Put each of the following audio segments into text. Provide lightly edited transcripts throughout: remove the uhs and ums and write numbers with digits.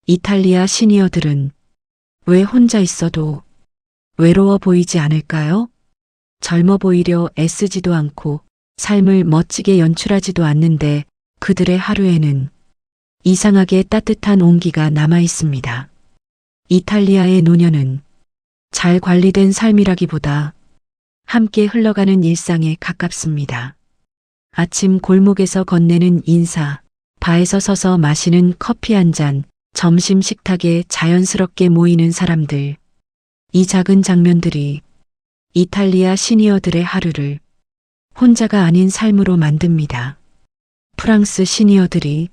이탈리아 시니어들은 왜 혼자 있어도 외로워 보이지 않을까요? 젊어 보이려 애쓰지도 않고 삶을 멋지게 연출하지도 않는데 그들의 하루에는 이상하게 따뜻한 온기가 남아 있습니다. 이탈리아의 노년은 잘 관리된 삶이라기보다 함께 흘러가는 일상에 가깝습니다. 아침 골목에서 건네는 인사, 바에서 서서 마시는 커피 한 잔, 점심 식탁에 자연스럽게 모이는 사람들. 이 작은 장면들이 이탈리아 시니어들의 하루를 혼자가 아닌 삶으로 만듭니다. 프랑스 시니어들이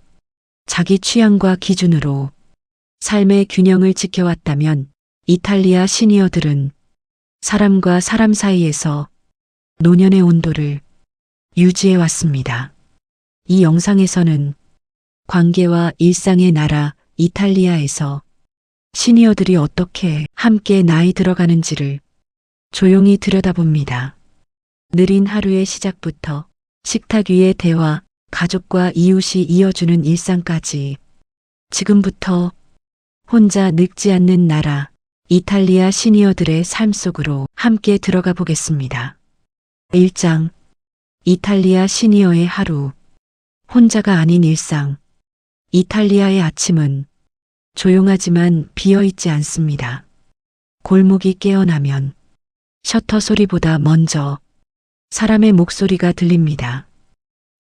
자기 취향과 기준으로 삶의 균형을 지켜왔다면 이탈리아 시니어들은 사람과 사람 사이에서 노년의 온도를 유지해 왔습니다. 이 영상에서는 관계와 일상의 나라 이탈리아에서 시니어들이 어떻게 함께 나이 들어가는지를 조용히 들여다봅니다. 느린 하루의 시작부터 식탁 위의 대화, 가족과 이웃이 이어주는 일상까지 지금부터 혼자 늙지 않는 나라 이탈리아 시니어들의 삶 속으로 함께 들어가 보겠습니다. 1장 이탈리아 시니어의 하루 혼자가 아닌 일상 이탈리아의 아침은 조용하지만 비어있지 않습니다. 골목이 깨어나면 셔터 소리보다 먼저 사람의 목소리가 들립니다.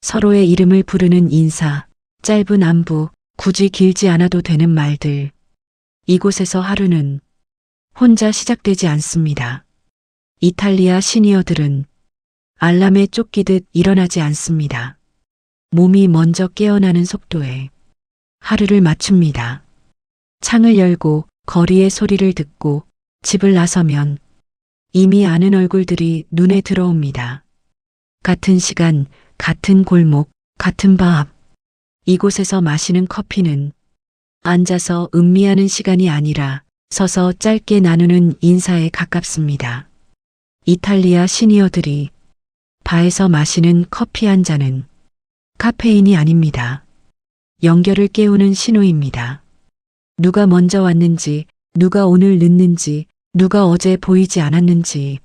서로의 이름을 부르는 인사, 짧은 안부, 굳이 길지 않아도 되는 말들. 이곳에서 하루는 혼자 시작되지 않습니다. 이탈리아 시니어들은 알람에 쫓기듯 일어나지 않습니다. 몸이 먼저 깨어나는 속도에 하루를 맞춥니다. 창을 열고 거리의 소리를 듣고 집을 나서면 이미 아는 얼굴들이 눈에 들어옵니다. 같은 시간, 같은 골목, 같은 밤. 이곳에서 마시는 커피는 앉아서 음미하는 시간이 아니라 서서 짧게 나누는 인사에 가깝습니다. 이탈리아 시니어들이 바에서 마시는 커피 한 잔은 카페인이 아닙니다. 연결을 깨우는 신호입니다. 누가 먼저 왔는지, 누가 오늘 늦는지, 누가 어제 보이지 않았는지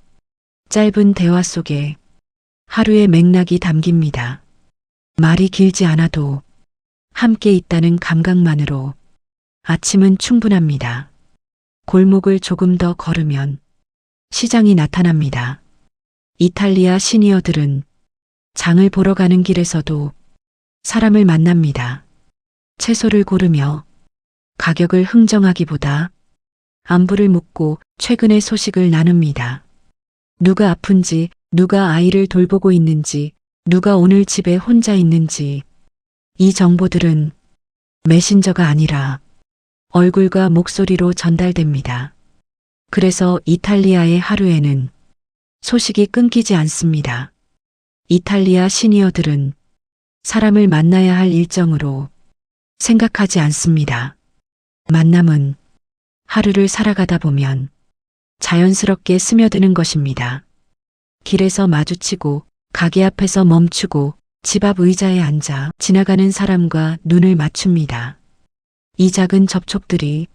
짧은 대화 속에 하루의 맥락이 담깁니다. 말이 길지 않아도 함께 있다는 감각만으로 아침은 충분합니다. 골목을 조금 더 걸으면 시장이 나타납니다. 이탈리아 시니어들은 장을 보러 가는 길에서도 사람을 만납니다. 채소를 고르며 가격을 흥정하기보다 안부를 묻고 최근의 소식을 나눕니다. 누가 아픈지, 누가 아이를 돌보고 있는지, 누가 오늘 집에 혼자 있는지. 이 정보들은 메신저가 아니라 얼굴과 목소리로 전달됩니다. 그래서 이탈리아의 하루에는 소식이 끊기지 않습니다. 이탈리아 시니어들은 사람을 만나야 할 일정으로 생각하지 않습니다. 만남은 하루를 살아가다 보면 자연스럽게 스며드는 것입니다. 길에서 마주치고 가게 앞에서 멈추고 집 앞 의자에 앉아 지나가는 사람과 눈을 맞춥니다. 이 작은 접촉들이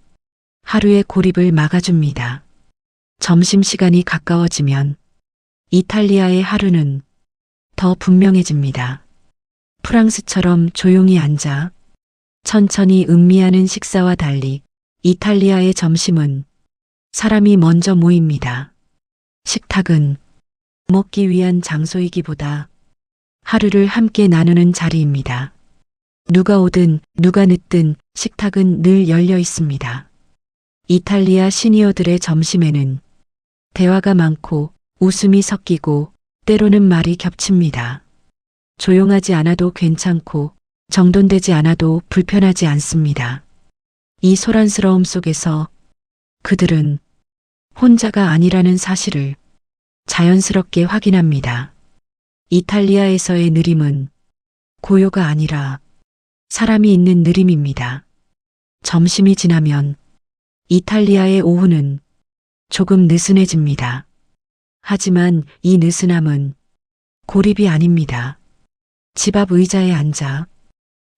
하루의 고립을 막아줍니다. 점심시간이 가까워지면 이탈리아의 하루는 더 분명해집니다. 프랑스처럼 조용히 앉아 천천히 음미하는 식사와 달리 이탈리아의 점심은 사람이 먼저 모입니다. 식탁은 먹기 위한 장소이기보다 하루를 함께 나누는 자리입니다. 누가 오든 누가 늦든 식탁은 늘 열려 있습니다. 이탈리아 시니어들의 점심에는 대화가 많고 웃음이 섞이고 때로는 말이 겹칩니다. 조용하지 않아도 괜찮고 정돈되지 않아도 불편하지 않습니다. 이 소란스러움 속에서 그들은 혼자가 아니라는 사실을 자연스럽게 확인합니다. 이탈리아에서의 느림은 고요가 아니라 사람이 있는 느림입니다. 점심이 지나면 이탈리아의 오후는 조금 느슨해집니다. 하지만 이 느슨함은 고립이 아닙니다. 집 앞 의자에 앉아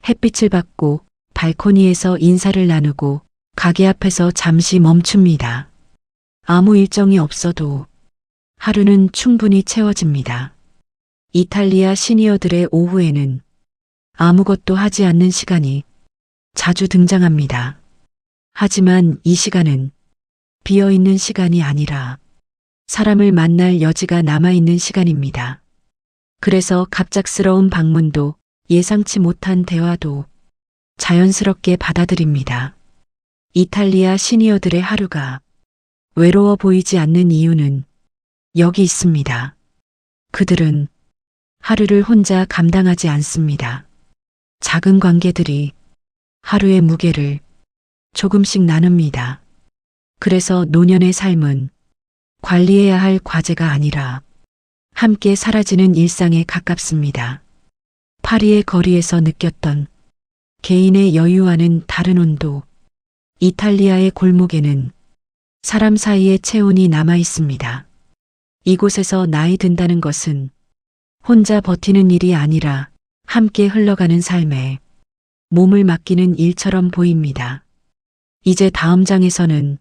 햇빛을 받고 발코니에서 인사를 나누고 가게 앞에서 잠시 멈춥니다. 아무 일정이 없어도 하루는 충분히 채워집니다. 이탈리아 시니어들의 오후에는 아무것도 하지 않는 시간이 자주 등장합니다. 하지만 이 시간은 비어있는 시간이 아니라 사람을 만날 여지가 남아있는 시간입니다. 그래서 갑작스러운 방문도 예상치 못한 대화도 자연스럽게 받아들입니다. 이탈리아 시니어들의 하루가 외로워 보이지 않는 이유는 여기 있습니다. 그들은 하루를 혼자 감당하지 않습니다. 작은 관계들이 하루의 무게를 조금씩 나눕니다. 그래서 노년의 삶은 관리해야 할 과제가 아니라 함께 사라지는 일상에 가깝습니다. 파리의 거리에서 느꼈던 개인의 여유와는 다른 온도, 이탈리아의 골목에는 사람 사이의 체온이 남아 있습니다. 이곳에서 나이 든다는 것은 혼자 버티는 일이 아니라 함께 흘러가는 삶에 몸을 맡기는 일처럼 보입니다. 이제 다음 장에서는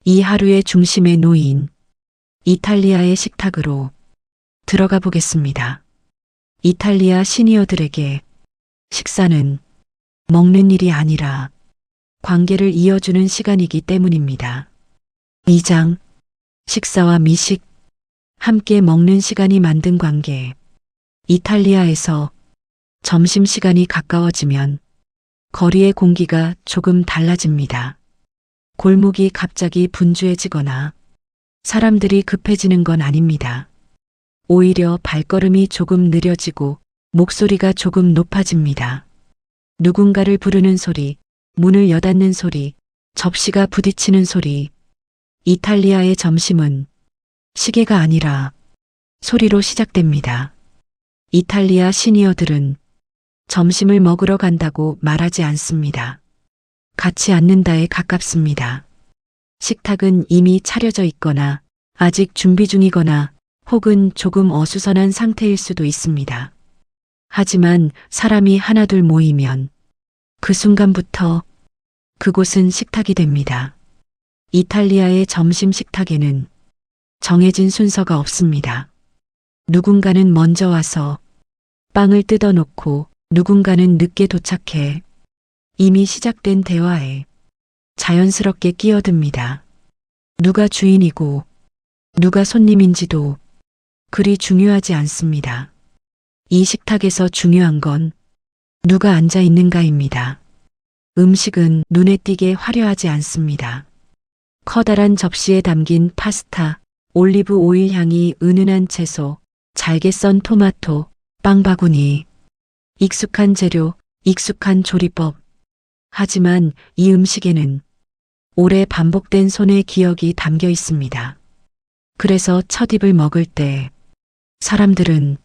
이 하루의 중심에 놓인 이탈리아의 식탁으로 들어가 보겠습니다. 이탈리아 시니어들에게 식사는 먹는 일이 아니라 관계를 이어주는 시간이기 때문입니다. 2장 식사와 미식 함께 먹는 시간이 만든 관계. 이탈리아에서 점심시간이 가까워지면 거리의 공기가 조금 달라집니다. 골목이 갑자기 분주해지거나 사람들이 급해지는 건 아닙니다. 오히려 발걸음이 조금 느려지고 목소리가 조금 높아집니다. 누군가를 부르는 소리, 문을 여닫는 소리, 접시가 부딪히는 소리. 이탈리아의 점심은 시계가 아니라 소리로 시작됩니다. 이탈리아 시니어들은 점심을 먹으러 간다고 말하지 않습니다. 같이 앉는다에 가깝습니다. 식탁은 이미 차려져 있거나 아직 준비 중이거나 혹은 조금 어수선한 상태일 수도 있습니다. 하지만 사람이 하나둘 모이면 그 순간부터 그곳은 식탁이 됩니다. 이탈리아의 점심 식탁에는 정해진 순서가 없습니다. 누군가는 먼저 와서 빵을 뜯어놓고 누군가는 늦게 도착해 이미 시작된 대화에 자연스럽게 끼어듭니다. 누가 주인이고 누가 손님인지도 그리 중요하지 않습니다. 이 식탁에서 중요한 건 누가 앉아 있는가입니다. 음식은 눈에 띄게 화려하지 않습니다. 커다란 접시에 담긴 파스타, 올리브 오일 향이 은은한 채소, 잘게 썬 토마토, 빵 바구니. 익숙한 재료, 익숙한 조리법. 하지만 이 음식에는 오래 반복된 손의 기억이 담겨 있습니다. 그래서 첫 입을 먹을 때 사람들은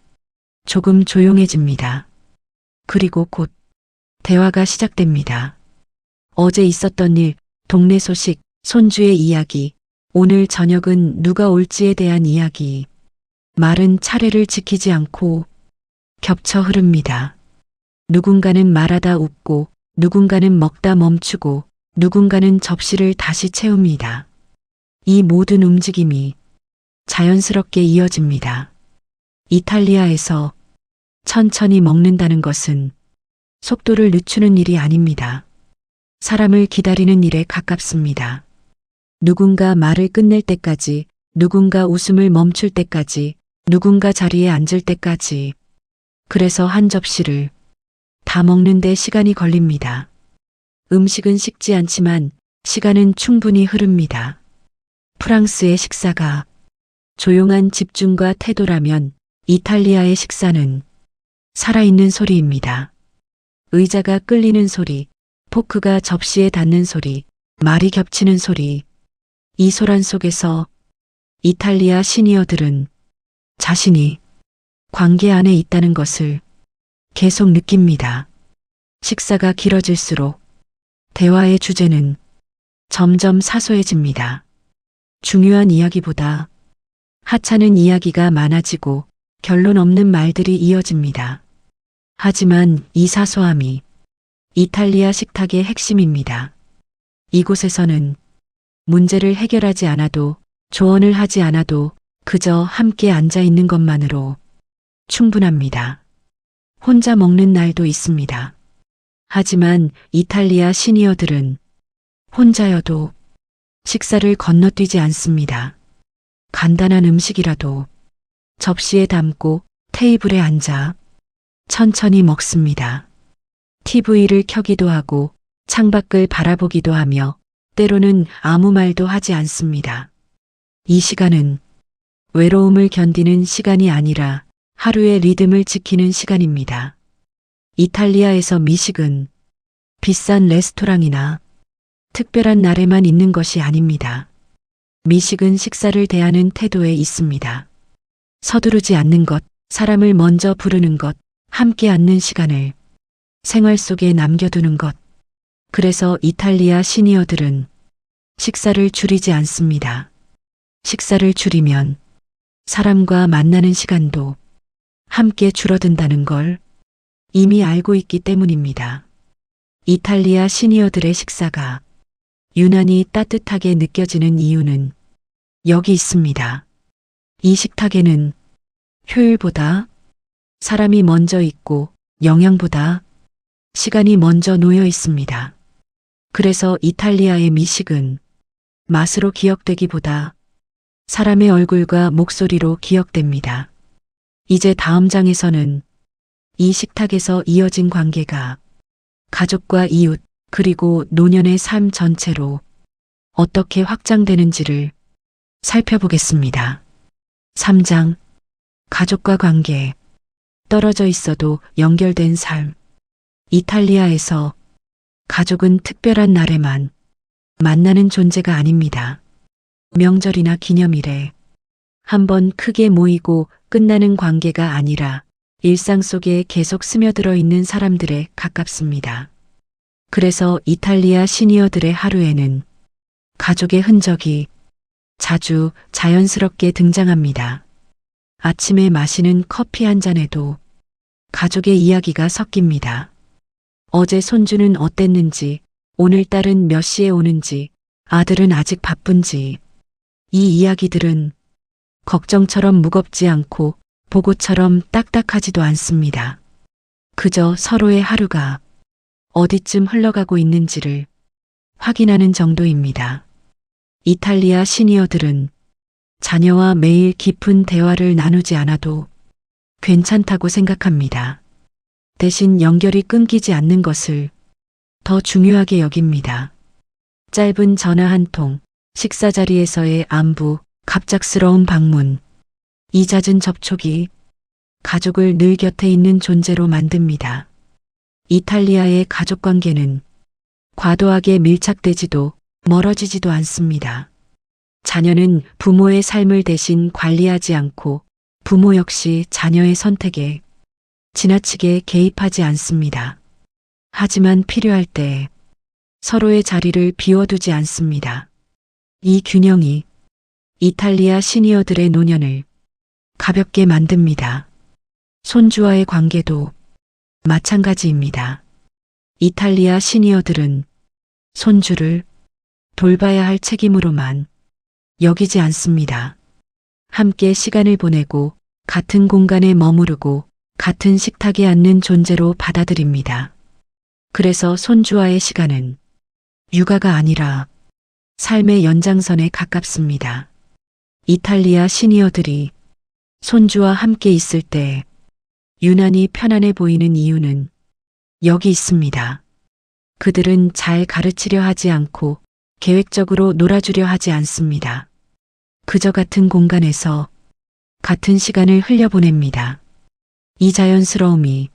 조금 조용해집니다. 그리고 곧 대화가 시작됩니다. 어제 있었던 일, 동네 소식, 손주의 이야기, 오늘 저녁은 누가 올지에 대한 이야기. 말은 차례를 지키지 않고 겹쳐 흐릅니다. 누군가는 말하다 웃고, 누군가는 먹다 멈추고, 누군가는 접시를 다시 채웁니다. 이 모든 움직임이 자연스럽게 이어집니다. 이탈리아에서 천천히 먹는다는 것은 속도를 늦추는 일이 아닙니다. 사람을 기다리는 일에 가깝습니다. 누군가 말을 끝낼 때까지, 누군가 웃음을 멈출 때까지, 누군가 자리에 앉을 때까지. 그래서 한 접시를 다 먹는데 시간이 걸립니다. 음식은 식지 않지만 시간은 충분히 흐릅니다. 프랑스의 식사가 조용한 집중과 태도라면 이탈리아의 식사는 살아있는 소리입니다. 의자가 끌리는 소리, 포크가 접시에 닿는 소리, 말이 겹치는 소리. 이 소란 속에서 이탈리아 시니어들은 자신이 관계 안에 있다는 것을 계속 느낍니다. 식사가 길어질수록 대화의 주제는 점점 사소해집니다. 중요한 이야기보다 하찮은 이야기가 많아지고 결론 없는 말들이 이어집니다. 하지만 이 사소함이 이탈리아 식탁의 핵심입니다. 이곳에서는 문제를 해결하지 않아도 조언을 하지 않아도 그저 함께 앉아 있는 것만으로 충분합니다. 혼자 먹는 날도 있습니다. 하지만 이탈리아 시니어들은 혼자여도 식사를 건너뛰지 않습니다. 간단한 음식이라도 접시에 담고 테이블에 앉아 천천히 먹습니다. TV를 켜기도 하고 창밖을 바라보기도 하며 때로는 아무 말도 하지 않습니다. 이 시간은 외로움을 견디는 시간이 아니라 하루의 리듬을 지키는 시간입니다. 이탈리아에서 미식은 비싼 레스토랑이나 특별한 날에만 있는 것이 아닙니다. 미식은 식사를 대하는 태도에 있습니다. 서두르지 않는 것, 사람을 먼저 부르는 것, 함께 앉는 시간을 생활 속에 남겨두는 것. 그래서 이탈리아 시니어들은 식사를 줄이지 않습니다. 식사를 줄이면 사람과 만나는 시간도 함께 줄어든다는 걸 이미 알고 있기 때문입니다. 이탈리아 시니어들의 식사가 유난히 따뜻하게 느껴지는 이유는 여기 있습니다. 이 식탁에는 효율보다 사람이 먼저 있고 영양보다 시간이 먼저 놓여 있습니다. 그래서 이탈리아의 미식은 맛으로 기억되기보다 사람의 얼굴과 목소리로 기억됩니다. 이제 다음 장에서는 이 식탁에서 이어진 관계가 가족과 이웃 그리고 노년의 삶 전체로 어떻게 확장되는지를 살펴보겠습니다. 3장 가족과 관계 떨어져 있어도 연결된 삶. 이탈리아에서 가족은 특별한 날에만 만나는 존재가 아닙니다. 명절이나 기념일에 한번 크게 모이고 끝나는 관계가 아니라 일상 속에 계속 스며들어 있는 사람들에 가깝습니다. 그래서 이탈리아 시니어들의 하루에는 가족의 흔적이 자주 자연스럽게 등장합니다. 아침에 마시는 커피 한 잔에도 가족의 이야기가 섞입니다. 어제 손주는 어땠는지, 오늘 딸은 몇 시에 오는지, 아들은 아직 바쁜지. 이 이야기들은 걱정처럼 무겁지 않고 보고처럼 딱딱하지도 않습니다. 그저 서로의 하루가 어디쯤 흘러가고 있는지를 확인하는 정도입니다. 이탈리아 시니어들은 자녀와 매일 깊은 대화를 나누지 않아도 괜찮다고 생각합니다. 대신 연결이 끊기지 않는 것을 더 중요하게 여깁니다. 짧은 전화 한 통, 식사 자리에서의 안부, 갑작스러운 방문, 이 잦은 접촉이 가족을 늘 곁에 있는 존재로 만듭니다. 이탈리아의 가족 관계는 과도하게 밀착되지도 멀어지지도 않습니다. 자녀는 부모의 삶을 대신 관리하지 않고 부모 역시 자녀의 선택에 지나치게 개입하지 않습니다. 하지만 필요할 때 서로의 자리를 비워두지 않습니다. 이 균형이 이탈리아 시니어들의 노년을 가볍게 만듭니다. 손주와의 관계도 마찬가지입니다. 이탈리아 시니어들은 손주를 돌봐야 할 책임으로만 여기지 않습니다. 함께 시간을 보내고 같은 공간에 머무르고 같은 식탁에 앉는 존재로 받아들입니다. 그래서 손주와의 시간은 육아가 아니라 삶의 연장선에 가깝습니다. 이탈리아 시니어들이 손주와 함께 있을 때 유난히 편안해 보이는 이유는 여기 있습니다. 그들은 잘 가르치려 하지 않고 계획적으로 놀아주려 하지 않습니다. 그저 같은 공간에서 같은 시간을 흘려보냅니다. 이 자연스러움이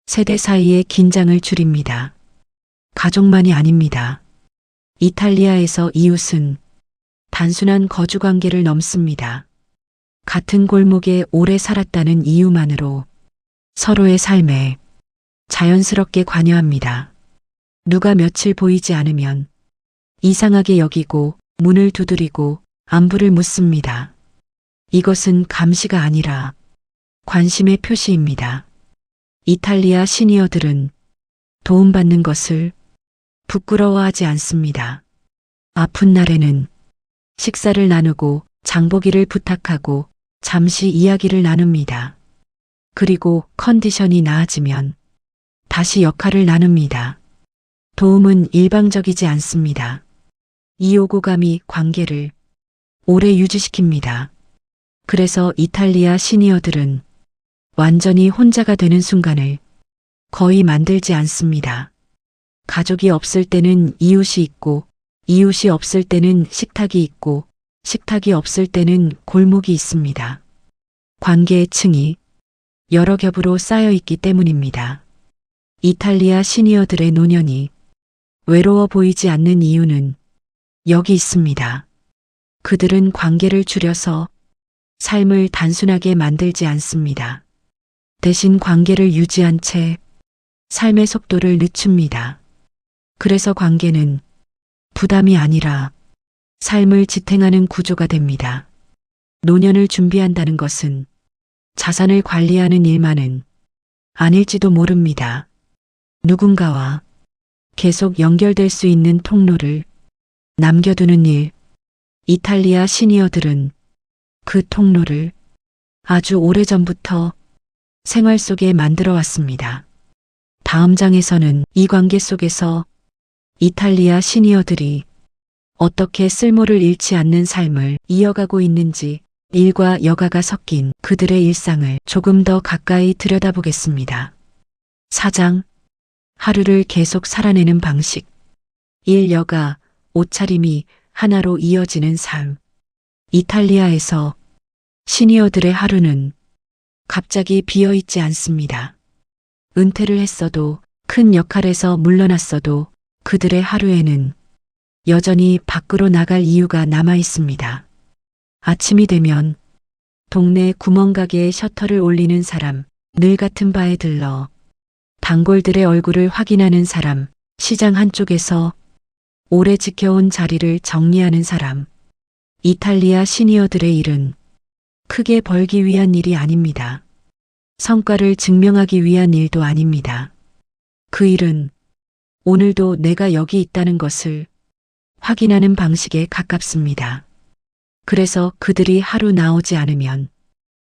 세대 사이의 긴장을 줄입니다. 가족만이 아닙니다. 이탈리아에서 이웃은 단순한 거주 관계를 넘습니다. 같은 골목에 오래 살았다는 이유만으로 서로의 삶에 자연스럽게 관여합니다. 누가 며칠 보이지 않으면 이상하게 여기고 문을 두드리고 안부를 묻습니다. 이것은 감시가 아니라 관심의 표시입니다. 이탈리아 시니어들은 도움받는 것을 부끄러워하지 않습니다. 아픈 날에는 식사를 나누고 장보기를 부탁하고 잠시 이야기를 나눕니다. 그리고 컨디션이 나아지면 다시 역할을 나눕니다. 도움은 일방적이지 않습니다. 이 요구감이 관계를 오래 유지시킵니다. 그래서 이탈리아 시니어들은 완전히 혼자가 되는 순간을 거의 만들지 않습니다. 가족이 없을 때는 이웃이 있고, 이웃이 없을 때는 식탁이 있고, 식탁이 없을 때는 골목이 있습니다. 관계의 층이 여러 겹으로 쌓여 있기 때문입니다. 이탈리아 시니어들의 노년이 외로워 보이지 않는 이유는 여기 있습니다. 그들은 관계를 줄여서 삶을 단순하게 만들지 않습니다. 대신 관계를 유지한 채 삶의 속도를 늦춥니다. 그래서 관계는 부담이 아니라 삶을 지탱하는 구조가 됩니다. 노년을 준비한다는 것은 자산을 관리하는 일만은 아닐지도 모릅니다. 누군가와 계속 연결될 수 있는 통로를 남겨두는 일. 이탈리아 시니어들은 그 통로를 아주 오래전부터 생활 속에 만들어 왔습니다. 다음 장에서는 이 관계 속에서 이탈리아 시니어들이 어떻게 쓸모를 잃지 않는 삶을 이어가고 있는지, 일과 여가가 섞인 그들의 일상을 조금 더 가까이 들여다보겠습니다. 4장. 하루를 계속 살아내는 방식. 일, 여가, 옷차림이 하나로 이어지는 삶. 이탈리아에서 시니어들의 하루는 갑자기 비어있지 않습니다. 은퇴를 했어도, 큰 역할에서 물러났어도 그들의 하루에는 여전히 밖으로 나갈 이유가 남아 있습니다. 아침이 되면 동네 구멍가게에 셔터를 올리는 사람, 늘 같은 바에 들러 단골들의 얼굴을 확인하는 사람, 시장 한쪽에서 오래 지켜온 자리를 정리하는 사람. 이탈리아 시니어들의 일은 크게 벌기 위한 일이 아닙니다. 성과를 증명하기 위한 일도 아닙니다. 그 일은 오늘도 내가 여기 있다는 것을 확인하는 방식에 가깝습니다. 그래서 그들이 하루 나오지 않으면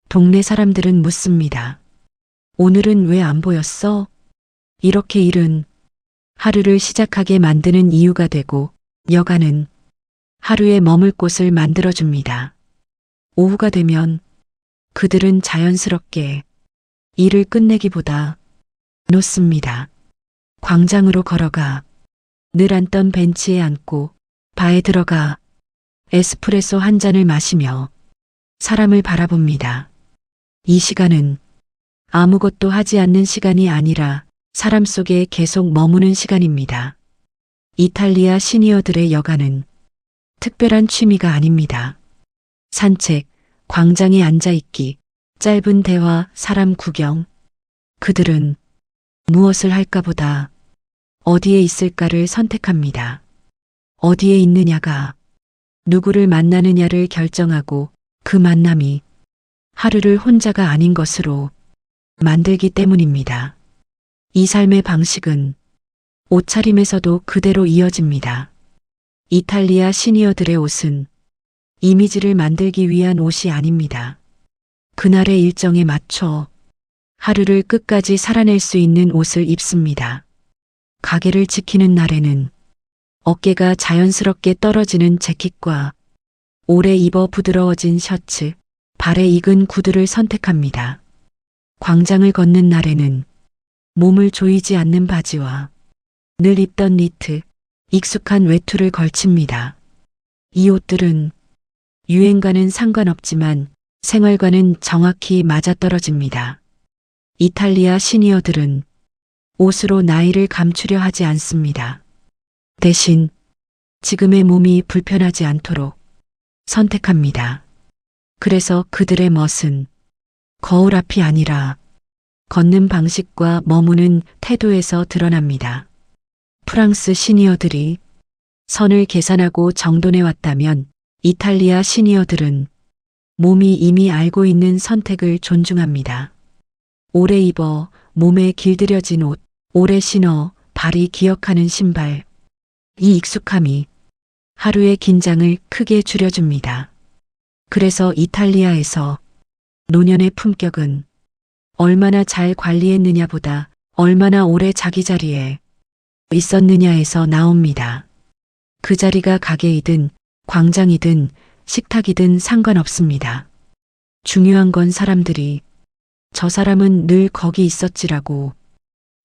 동네 사람들은 묻습니다. 오늘은 왜 안 보였어? 이렇게 일은 하루를 시작하게 만드는 이유가 되고, 여가는 하루에 머물 곳을 만들어줍니다. 오후가 되면 그들은 자연스럽게 일을 끝내기보다 놓습니다. 광장으로 걸어가 늘 앉던 벤치에 앉고 바에 들어가 에스프레소 한 잔을 마시며 사람을 바라봅니다. 이 시간은 아무것도 하지 않는 시간이 아니라 사람 속에 계속 머무는 시간입니다. 이탈리아 시니어들의 여가는 특별한 취미가 아닙니다. 산책, 광장에 앉아있기, 짧은 대화, 사람 구경. 그들은 무엇을 할까 보다 어디에 있을까를 선택합니다. 어디에 있느냐가 누구를 만나느냐를 결정하고, 그 만남이 하루를 혼자가 아닌 것으로 만들기 때문입니다. 이 삶의 방식은 옷차림에서도 그대로 이어집니다. 이탈리아 시니어들의 옷은 이미지를 만들기 위한 옷이 아닙니다. 그날의 일정에 맞춰 하루를 끝까지 살아낼 수 있는 옷을 입습니다. 가게를 지키는 날에는 어깨가 자연스럽게 떨어지는 재킷과 오래 입어 부드러워진 셔츠, 발에 익은 구두를 선택합니다. 광장을 걷는 날에는 몸을 조이지 않는 바지와 늘 입던 니트, 익숙한 외투를 걸칩니다. 이 옷들은 유행과는 상관없지만 생활과는 정확히 맞아떨어집니다. 이탈리아 시니어들은 옷으로 나이를 감추려 하지 않습니다. 대신 지금의 몸이 불편하지 않도록 선택합니다. 그래서 그들의 멋은 거울 앞이 아니라 걷는 방식과 머무는 태도에서 드러납니다. 프랑스 시니어들이 선을 계산하고 정돈해 왔다면, 이탈리아 시니어들은 몸이 이미 알고 있는 선택을 존중합니다. 오래 입어 몸에 길들여진 옷, 오래 신어 발이 기억하는 신발. 이 익숙함이 하루의 긴장을 크게 줄여줍니다. 그래서 이탈리아에서 노년의 품격은 얼마나 잘 관리했느냐보다 얼마나 오래 자기 자리에 있었느냐에서 나옵니다. 그 자리가 가게이든 광장이든 식탁이든 상관없습니다. 중요한 건 사람들이 저 사람은 늘 거기 있었지라고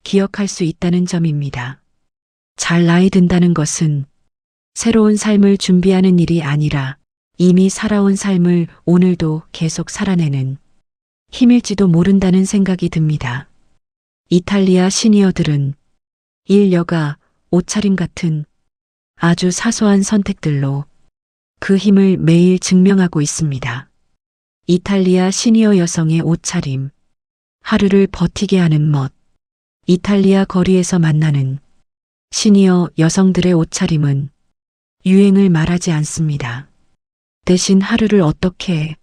기억할 수 있다는 점입니다. 잘 나이 든다는 것은 새로운 삶을 준비하는 일이 아니라 이미 살아온 삶을 오늘도 계속 살아내는 힘일지도 모른다는 생각이 듭니다. 이탈리아 시니어들은 일, 여가, 옷차림 같은 아주 사소한 선택들로 그 힘을 매일 증명하고 있습니다. 이탈리아 시니어 여성의 옷차림, 하루를 버티게 하는 멋, 이탈리아 거리에서 만나는 시니어 여성들의 옷차림은 유행을 말하지 않습니다. 대신 하루를 어떻게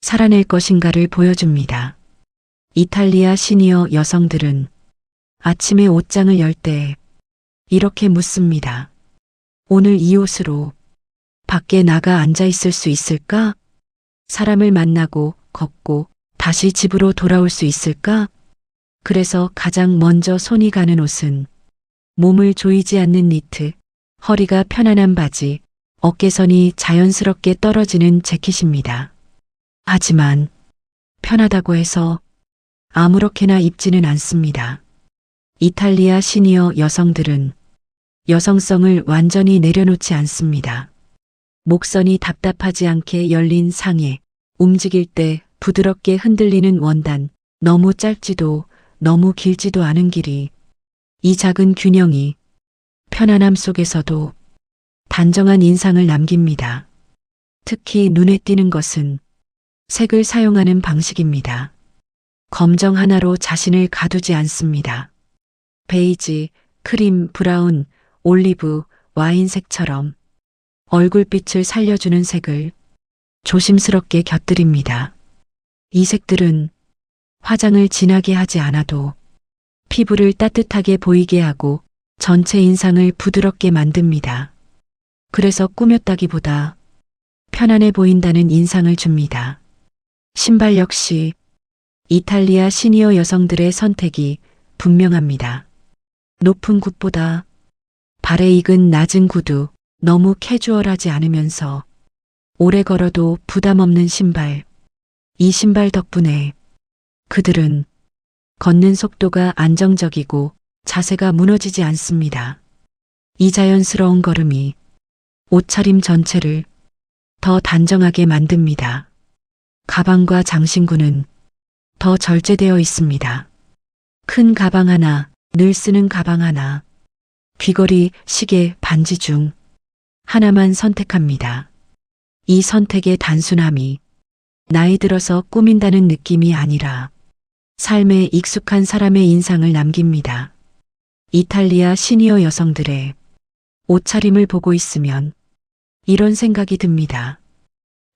살아낼 것인가를 보여줍니다. 이탈리아 시니어 여성들은 아침에 옷장을 열 때 이렇게 묻습니다. 오늘 이 옷으로 밖에 나가 앉아 있을 수 있을까? 사람을 만나고 걷고 다시 집으로 돌아올 수 있을까? 그래서 가장 먼저 손이 가는 옷은 몸을 조이지 않는 니트, 허리가 편안한 바지, 어깨선이 자연스럽게 떨어지는 재킷입니다. 하지만 편하다고 해서 아무렇게나 입지는 않습니다. 이탈리아 시니어 여성들은 여성성을 완전히 내려놓지 않습니다. 목선이 답답하지 않게 열린 상의, 움직일 때 부드럽게 흔들리는 원단, 너무 짧지도 너무 길지도 않은 길이, 이 작은 균형이 편안함 속에서도 단정한 인상을 남깁니다. 특히 눈에 띄는 것은 색을 사용하는 방식입니다. 검정 하나로 자신을 가두지 않습니다. 베이지, 크림, 브라운, 올리브, 와인색처럼 얼굴빛을 살려주는 색을 조심스럽게 곁들입니다. 이 색들은 화장을 진하게 하지 않아도 피부를 따뜻하게 보이게 하고 전체 인상을 부드럽게 만듭니다. 그래서 꾸몄다기보다 편안해 보인다는 인상을 줍니다. 신발 역시 이탈리아 시니어 여성들의 선택이 분명합니다. 높은 굽보다 발에 익은 낮은 구두, 너무 캐주얼하지 않으면서 오래 걸어도 부담 없는 신발. 이 신발 덕분에 그들은 걷는 속도가 안정적이고 자세가 무너지지 않습니다. 이 자연스러운 걸음이 옷차림 전체를 더 단정하게 만듭니다. 가방과 장신구는 더 절제되어 있습니다. 큰 가방 하나, 늘 쓰는 가방 하나, 귀걸이, 시계, 반지 중 하나만 선택합니다. 이 선택의 단순함이 나이 들어서 꾸민다는 느낌이 아니라 삶에 익숙한 사람의 인상을 남깁니다. 이탈리아 시니어 여성들의 옷차림을 보고 있으면 이런 생각이 듭니다.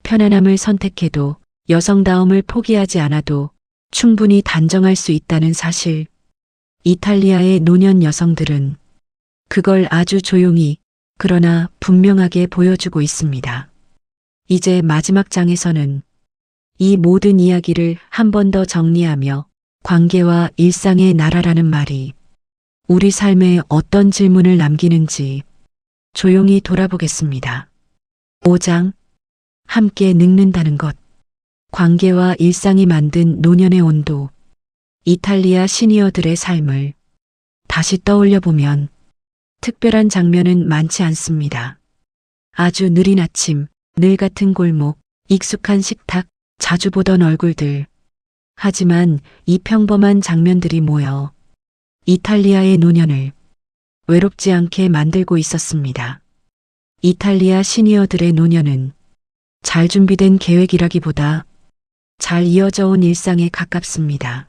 편안함을 선택해도 여성다움을 포기하지 않아도 충분히 단정할 수 있다는 사실. 이탈리아의 노년 여성들은 그걸 아주 조용히 그러나 분명하게 보여주고 있습니다. 이제 마지막 장에서는 이 모든 이야기를 한 번 더 정리하며 관계와 일상의 나라라는 말이 우리 삶에 어떤 질문을 남기는지 조용히 돌아보겠습니다. 5장 함께 늙는다는 것. 관계와 일상이 만든 노년의 온도. 이탈리아 시니어들의 삶을 다시 떠올려 보면 특별한 장면은 많지 않습니다. 아주 느린 아침, 늘 같은 골목, 익숙한 식탁, 자주 보던 얼굴들. 하지만 이 평범한 장면들이 모여 이탈리아의 노년을 외롭지 않게 만들고 있었습니다. 이탈리아 시니어들의 노년은 잘 준비된 계획이라기보다 잘 이어져 온 일상에 가깝습니다.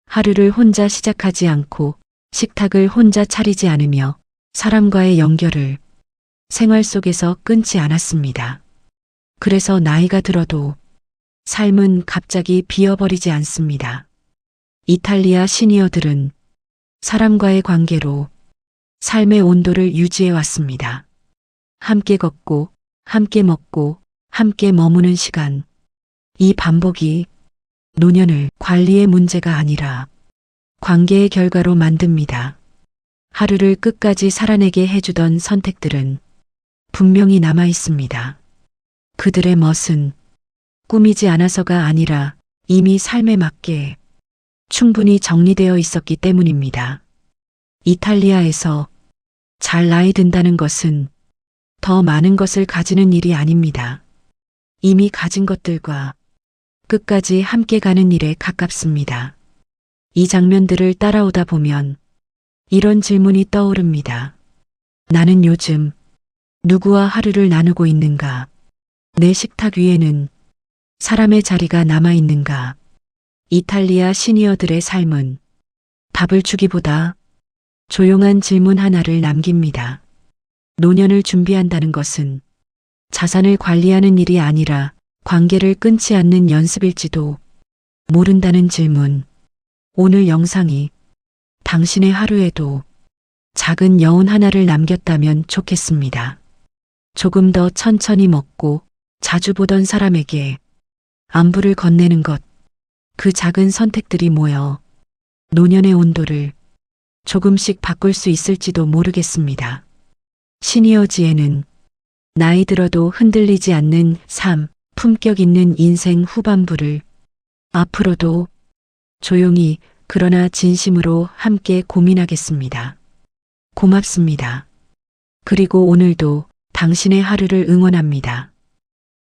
하루를 혼자 시작하지 않고 식탁을 혼자 차리지 않으며 사람과의 연결을 생활 속에서 끊지 않았습니다. 그래서 나이가 들어도 삶은 갑자기 비어버리지 않습니다. 이탈리아 시니어들은 사람과의 관계로 삶의 온도를 유지해 왔습니다. 함께 걷고, 함께 먹고, 함께 머무는 시간. 이 반복이 노년을 관리의 문제가 아니라 관계의 결과로 만듭니다. 하루를 끝까지 살아내게 해주던 선택들은 분명히 남아 있습니다. 그들의 멋은 꾸미지 않아서가 아니라 이미 삶에 맞게 충분히 정리되어 있었기 때문입니다. 이탈리아에서 잘 나이 든다는 것은 더 많은 것을 가지는 일이 아닙니다. 이미 가진 것들과 끝까지 함께 가는 일에 가깝습니다. 이 장면들을 따라오다 보면 이런 질문이 떠오릅니다. 나는 요즘 누구와 하루를 나누고 있는가? 내 식탁 위에는 사람의 자리가 남아 있는가? 이탈리아 시니어들의 삶은 답을 주기보다 조용한 질문 하나를 남깁니다. 노년을 준비한다는 것은 자산을 관리하는 일이 아니라 관계를 끊지 않는 연습일지도 모른다는 질문. 오늘 영상이 당신의 하루에도 작은 여운 하나를 남겼다면 좋겠습니다. 조금 더 천천히 먹고 자주 보던 사람에게 안부를 건네는 것. 그 작은 선택들이 모여 노년의 온도를 조금씩 바꿀 수 있을지도 모르겠습니다. 시니어지에는 나이 들어도 흔들리지 않는 삶, 품격 있는 인생 후반부를 앞으로도 조용히 그러나 진심으로 함께 고민하겠습니다. 고맙습니다. 그리고 오늘도 당신의 하루를 응원합니다.